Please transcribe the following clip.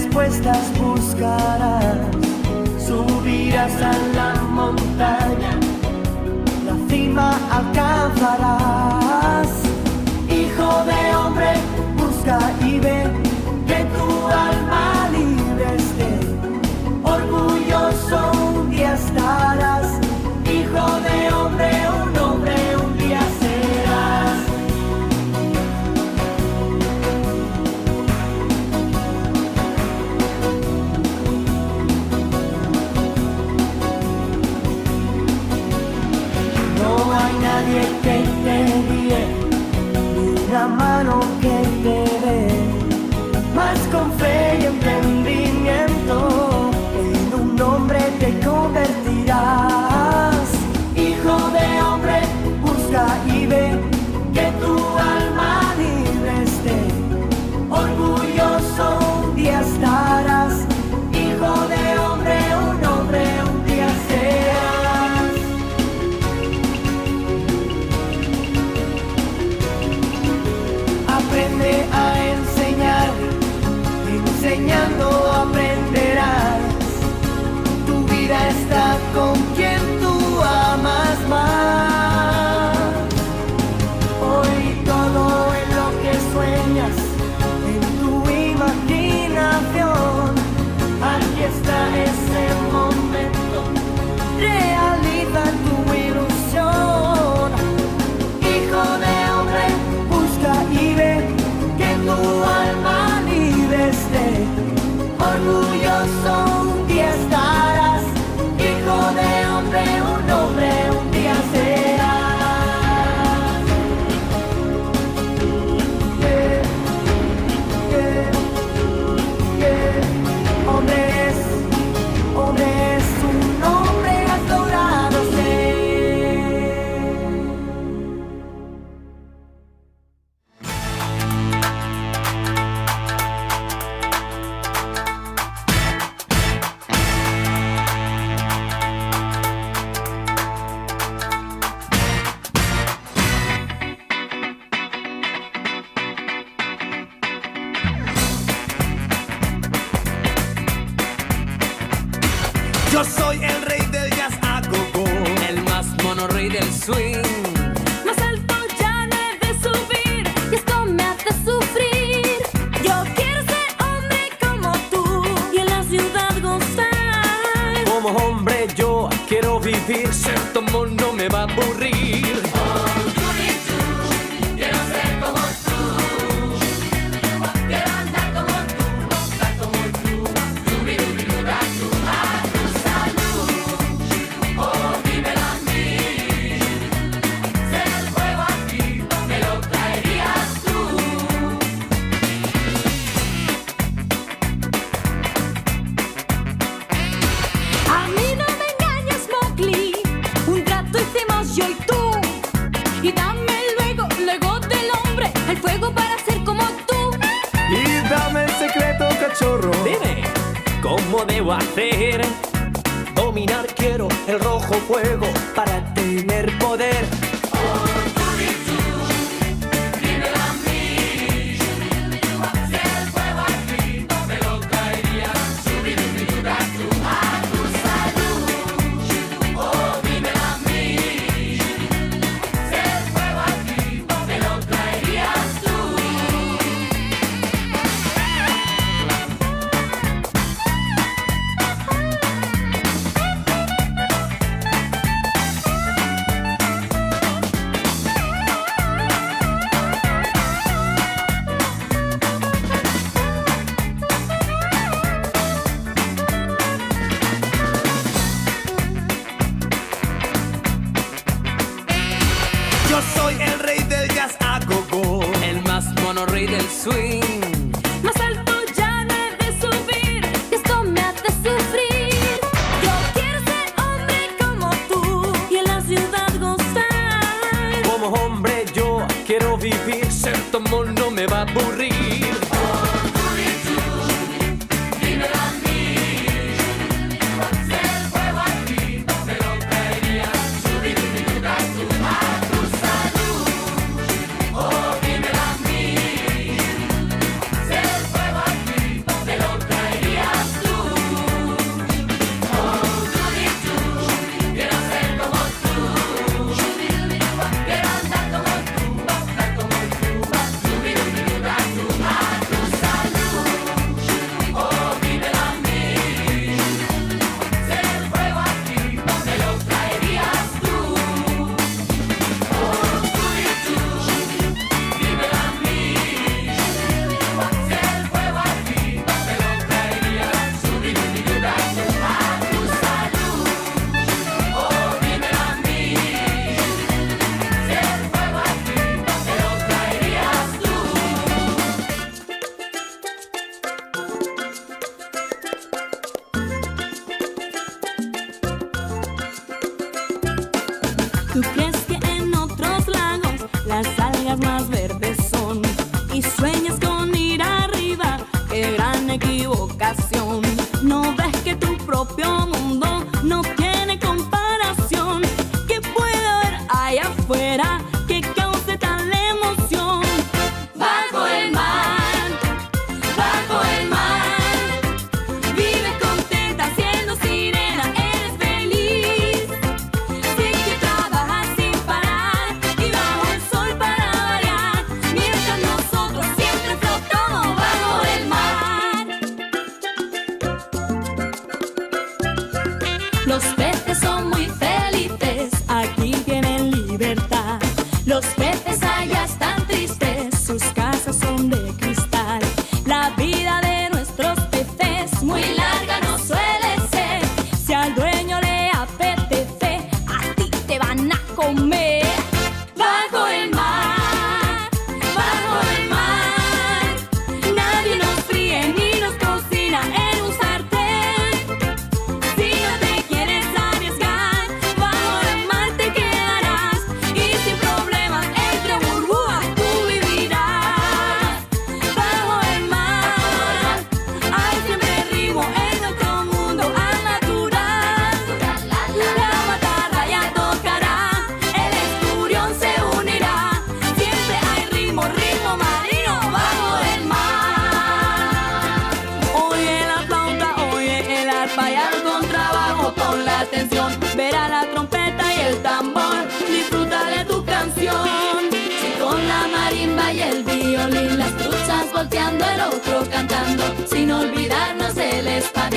respuestas buscarás, subirás a la montaña, la cima alcanzarás. Hijo de hombre, busca y ve que tu alma libre esté, orgulloso un día estarás. Hijo de hombre, un día serás. No hay nadie que te guíe, ni una mano que te dé, más con fe y entendimiento, en un hombre te convertirás. Hijo de hombre, busca y ve que tu alma libre esté, orgulloso un día estarás. Hijo de hombre, un día serás. Aprende a enseñar, enseñando aprenderás. Tu vida está con quien tú amas más. Hoy todo en lo que sueñas, en tu imaginación, aquí está ese momento, realiza tu ilusión. Hijo de hombre, busca y ve que tu alma libre esté, orgulloso un día estarás. Hijo de hombre, un día serás. Yeah, yeah, yeah. Hombre es un hombre, has logrado ser. Yo soy el rey del jazz a go-go, el más mono rey del swing. Más alto ya no he de subir y esto me hace sufrir. Yo quiero ser hombre como tú y en la ciudad gozar. como hombre yo quiero vivir, ser tomo no me va a aburrir. A mí no me engañes, Mowgli. Un trato hicimos yo y tú. Y dame luego del hombre el fuego para ser como tú. Y dame el secreto, cachorro. Dime, ¿cómo debo hacer? Dominar quiero el rojo fuego para tener poder. Yo soy el rey del jazz a go-go, el más mono rey del swing. Más alto ya no he de subir y esto me hace sufrir. Yo quiero ser hombre como tú y en la ciudad gozar. como hombre yo quiero vivir, ser tomo no me va a aburrir. ¿Tú crees que en otros lagos las algas más verdes son? Y sueñas con ir arriba, qué gran equivocación. No ves que tu propio mundo no tiene comparación. ¿Qué puede haber allá afuera que cause tal emoción? Bajo el mar, vive contenta siendo sirena, eres feliz. Sé que trabajas sin parar y bajo el sol para variar, mientras nosotros siempre flotamos bajo el mar. Los peces son muy felices, aquí tienen libertad. Los peces allá están tristes, sus casas son de cristal. La vida de nuestros peces muy larga no suele ser. Si al dueño le apetece, a ti te van a comer. Bajo el mar, nadie nos fríe ni nos cocina en un sartén. Si no te quieres arriesgar, bajo el mar te quedarás y sin problemas entre burbujas tú vivirás. Bajo el mar hay siempre ritmo en nuestro mundo al natural. La matarraya tocará, el esturión se unirá. Siempre hay ritmo marino bajo el mar. Oye la flauta, oye el arpa y al contrabajo, pon la atención. Verá la trompeta y el tambor, disfruta de tu canción. Si con la marimba y el violín, las truchas volteando, el otro cantando, sin olvidarnos el español.